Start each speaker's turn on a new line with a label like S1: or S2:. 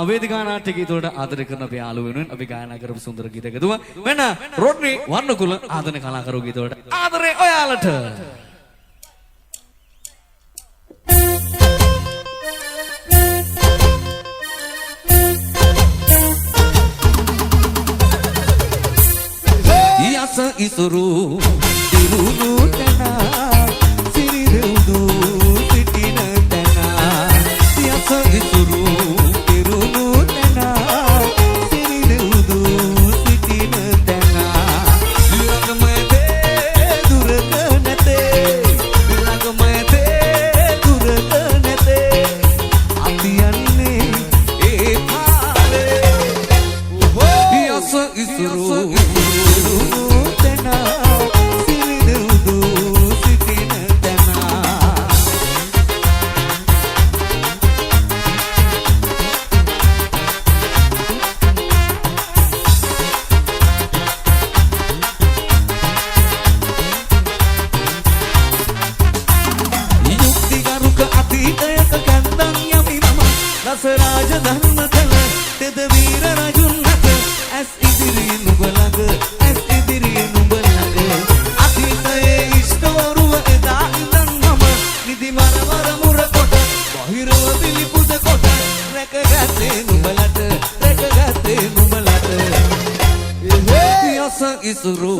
S1: වේදිකා නාට්‍ය ගීතවලට ආදරය කරන අපේ යාළුවෝ වෙනුවෙන් අපි ගායනා කරපු සුන්දර ගීතයක දුව වෙන රොඩ්නි වර්ණකුල ආදරේ කලාකරු ගීතවලට ආදරේ ඔයාලට යස ඉසුරු දිරුණු තන සිරිරුදු සිටින තන යස ඉසුරු දිරුණු තන සිරිරුදු සිටින තන ළඟමතේ දුරක නැතේ ළඟමතේ දුරක නැතේ අපි යන්නේ ඒ පාරේ යස ඉසුරු රාජ ධර්ම කල තෙද වීර රජුන් නැත ඇස් ඉදිරියේ නුඹ ළඟ ඇස් ඉදිරියේ නුඹ ළඟ අතීතයේ ඉෂ්ටවරුව එදා ඉඳන් මම නිදි වරවර මුර කොට බහිරව පිළිපුද කොට රැකගත්තේ නුඹලට රැකගත්තේ නුඹලට යස ඉසුරු